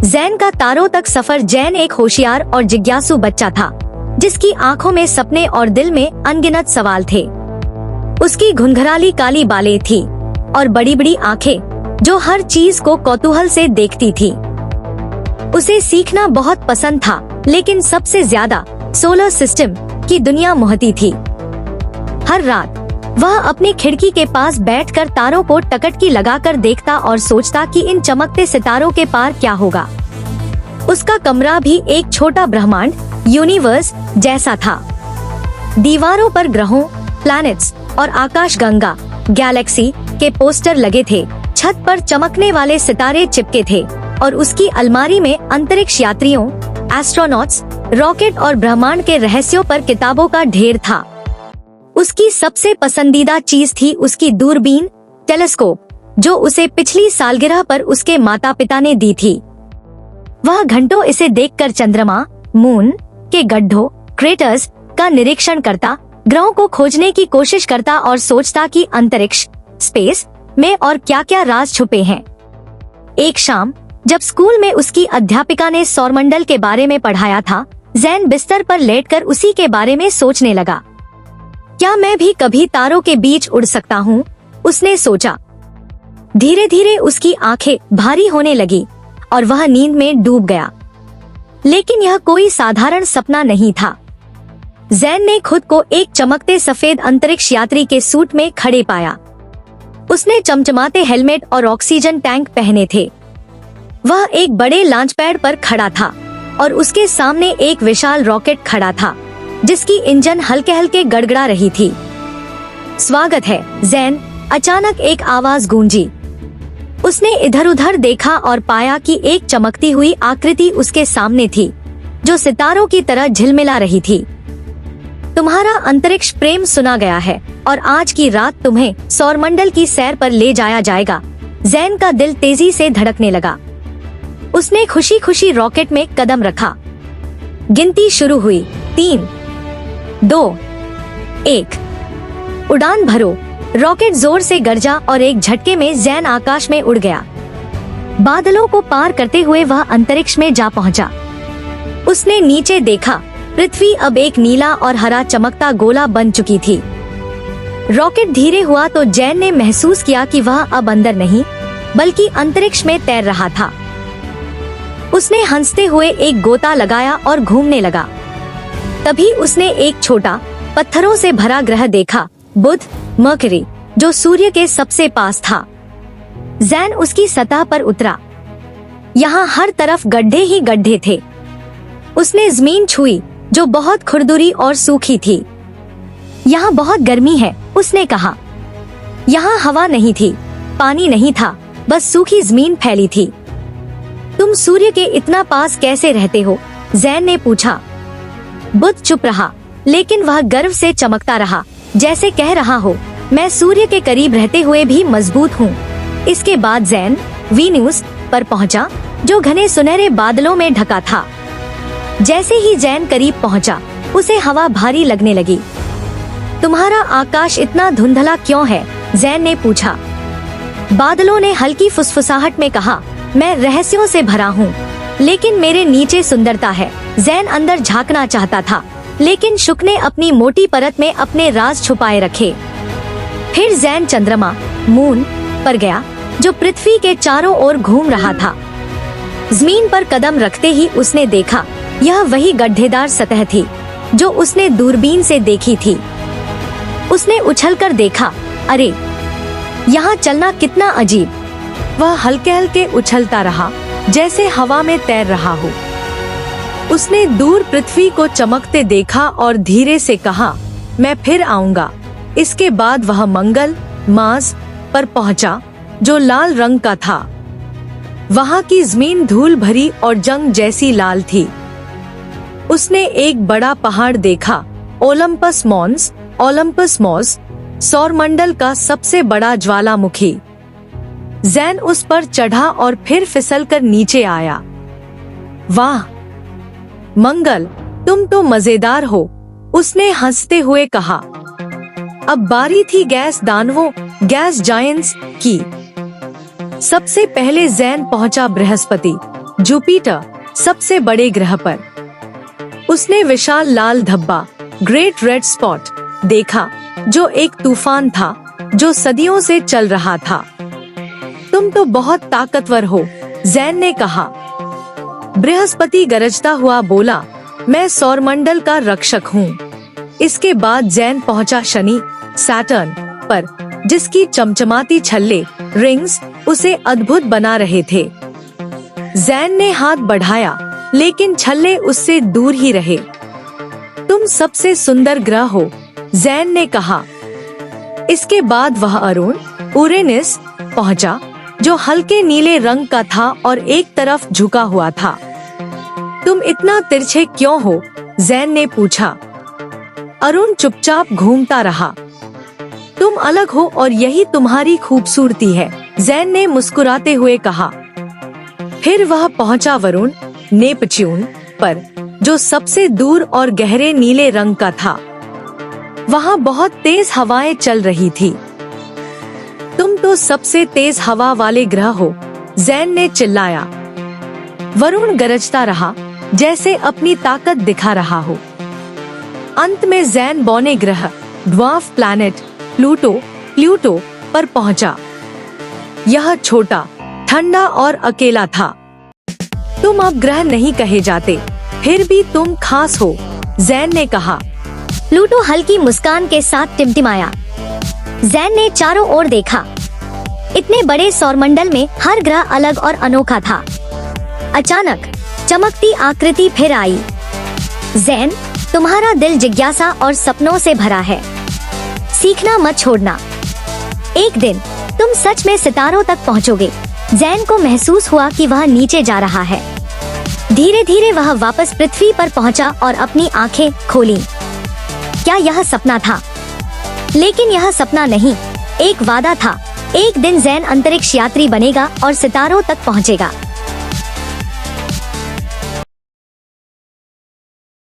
जैन का तारों तक सफर। जैन एक होशियार और जिज्ञासु बच्चा था, जिसकी आंखों में सपने और दिल में अनगिनत सवाल थे। उसकी घुंघराली काली बालें थी और बड़ी बड़ी आंखें जो हर चीज को कौतूहल से देखती थी। उसे सीखना बहुत पसंद था, लेकिन सबसे ज्यादा सोलर सिस्टम की दुनिया मोहती थी। हर रात वह अपनी खिड़की के पास बैठकर तारों को टकटकी लगाकर देखता और सोचता कि इन चमकते सितारों के पार क्या होगा। उसका कमरा भी एक छोटा ब्रह्मांड यूनिवर्स जैसा था। दीवारों पर ग्रहों, प्लैनेट्स और आकाशगंगा गैलेक्सी के पोस्टर लगे थे। छत पर चमकने वाले सितारे चिपके थे और उसकी अलमारी में अंतरिक्ष यात्रियों, एस्ट्रोनॉट्स, रॉकेट और ब्रह्मांड के रहस्यों पर किताबों का ढेर था। उसकी सबसे पसंदीदा चीज थी उसकी दूरबीन टेलीस्कोप, जो उसे पिछली सालगिरह पर उसके माता पिता ने दी थी। वह घंटों इसे देखकर चंद्रमा, मून के गड्ढों, क्रेटर्स का निरीक्षण करता, ग्रहों को खोजने की कोशिश करता और सोचता कि अंतरिक्ष स्पेस में और क्या क्या राज छुपे हैं। एक शाम जब स्कूल में उसकी अध्यापिका ने सौरमंडल के बारे में पढ़ाया था, जैन बिस्तर पर लेटकर उसी के बारे में सोचने लगा। क्या मैं भी कभी तारों के बीच उड़ सकता हूँ? उसने सोचा। धीरे धीरे उसकी आंखें भारी होने लगी और वह नींद में डूब गया। लेकिन यह कोई साधारण सपना नहीं था। जैन ने खुद को एक चमकते सफेद अंतरिक्ष यात्री के सूट में खड़े पाया। उसने चमचमाते हेलमेट और ऑक्सीजन टैंक पहने थे। वह एक बड़े लॉन्च पैड पर खड़ा था और उसके सामने एक विशाल रॉकेट खड़ा था, जिसकी इंजन हल्के हल्के गड़गड़ा रही थी। स्वागत है, जैन, अचानक एक आवाज गूंजी। उसने इधर उधर देखा और पाया कि एक चमकती हुई आकृति उसके सामने थी, जो सितारों की तरह झिलमिला रही थी। तुम्हारा अंतरिक्ष प्रेम सुना गया है और आज की रात तुम्हें सौरमंडल की सैर पर ले जाया जाएगा। जैन का दिल तेजी से धड़कने लगा। उसने खुशी खुशी रॉकेट में कदम रखा। गिनती शुरू हुई। 3, 2, 1, उड़ान भरो। रॉकेट जोर से गरजा और एक झटके में जैन आकाश में उड़ गया। बादलों को पार करते हुए वह अंतरिक्ष में जा पहुंचा। उसने नीचे देखा। पृथ्वी अब एक नीला और हरा चमकता गोला बन चुकी थी। रॉकेट धीरे हुआ तो जैन ने महसूस किया कि वह अब अंदर नहीं, बल्कि अंतरिक्ष में तैर रहा था। उसने हंसते हुए एक गोता लगाया और घूमने लगा। तभी उसने एक छोटा पत्थरों से भरा ग्रह देखा, बुध, मरकरी, जो सूर्य के सबसे पास था। जैन उसकी सतह पर उतरा। यहाँ हर तरफ गड्ढे ही गड्ढे थे। उसने जमीन छुई, जो बहुत खुरदुरी और सूखी थी। यहाँ बहुत गर्मी है, उसने कहा। यहाँ हवा नहीं थी, पानी नहीं था, बस सूखी जमीन फैली थी। तुम सूर्य के इतना पास कैसे रहते हो? जैन ने पूछा। बुध चुप रहा, लेकिन वह गर्व से चमकता रहा, जैसे कह रहा हो, मैं सूर्य के करीब रहते हुए भी मजबूत हूँ। इसके बाद जैन वीनस पर पहुँचा, जो घने सुनहरे बादलों में ढका था। जैसे ही जैन करीब पहुँचा, उसे हवा भारी लगने लगी। तुम्हारा आकाश इतना धुंधला क्यों है? जैन ने पूछा। बादलों ने हल्की फुसफुसाहट में कहा, मैं रहस्यों से भरा हूँ, लेकिन मेरे नीचे सुंदरता है। जैन अंदर झांकना चाहता था, लेकिन शुक ने अपनी मोटी परत में अपने राज छुपाए रखे। फिर जैन चंद्रमा, मून पर गया, जो पृथ्वी के चारों ओर घूम रहा था। जमीन पर कदम रखते ही उसने देखा, यह वही गड्ढेदार सतह थी जो उसने दूरबीन से देखी थी। उसने उछलकर देखा, अरे, यहाँ चलना कितना अजीब। वह हल्के हल्के उछलता रहा, जैसे हवा में तैर रहा हो। उसने दूर पृथ्वी को चमकते देखा और धीरे से कहा, मैं फिर आऊंगा। इसके बाद वह मंगल, मार्स पर पहुंचा, जो लाल रंग का था। वहां की जमीन धूल भरी और जंग जैसी लाल थी। उसने एक बड़ा पहाड़ देखा, ओलंपस मॉन्स, ओलंपस मॉस, सौरमंडल का सबसे बड़ा ज्वालामुखी। जैन उस पर चढ़ा और फिर फिसलकर नीचे आया। वाह मंगल, तुम तो मजेदार हो, उसने हंसते हुए कहा। अब बारी थी गैस दानवों, गैस जायंट्स की। सबसे पहले जैन पहुंचा बृहस्पति, जुपिटर सबसे बड़े ग्रह पर। उसने विशाल लाल धब्बा ग्रेट रेड स्पॉट देखा जो एक तूफान था जो सदियों से चल रहा था। तुम तो बहुत ताकतवर हो, जैन ने कहा। बृहस्पति गरजता हुआ बोला, मैं सौरमंडल का रक्षक हूँ। इसके बाद जैन पहुँचा शनि सैटर्न पर, जिसकी चमचमाती छल्ले रिंग्स उसे अद्भुत बना रहे थे। जैन ने हाथ बढ़ाया लेकिन छल्ले उससे दूर ही रहे। तुम सबसे सुंदर ग्रह हो, जैन ने कहा। इसके बाद वह अरुण यूरेनस पहुंचा जो हल्के नीले रंग का था और एक तरफ झुका हुआ था। तुम इतना तिरछे क्यों हो, जैन ने पूछा। अरुण चुपचाप घूमता रहा। तुम अलग हो और यही तुम्हारी खूबसूरती है, जैन ने मुस्कुराते हुए कहा। फिर वह पहुंचा वरुण नेपच्यून पर, जो सबसे दूर और गहरे नीले रंग का था। वहाँ बहुत तेज हवाएं चल रही थी। तुम तो सबसे तेज हवा वाले ग्रह हो, जैन ने चिल्लाया। वरुण गरजता रहा जैसे अपनी ताकत दिखा रहा हो। अंत में जैन बौने ग्रह ड्वार्फ प्लैनेट प्लूटो पर पहुंचा। यह छोटा, ठंडा और अकेला था। तुम अब ग्रह नहीं कहे जाते, फिर भी तुम खास हो, जैन ने कहा। प्लूटो हल्की मुस्कान के साथ टिमटिमाया। जैन ने चारों ओर देखा। इतने बड़े सौरमंडल में हर ग्रह अलग और अनोखा था। अचानक चमकती आकृति फिर आई। जैन, तुम्हारा दिल जिज्ञासा और सपनों से भरा है। सीखना मत छोड़ना। एक दिन तुम सच में सितारों तक पहुंचोगे। जैन को महसूस हुआ कि वह नीचे जा रहा है। धीरे धीरे वह वापस पृथ्वी पर पहुंचा और अपनी आंखें खोली। क्या यह सपना था? लेकिन यह सपना नहीं, एक वादा था। एक दिन जैन अंतरिक्ष यात्री बनेगा और सितारों तक पहुंचेगा।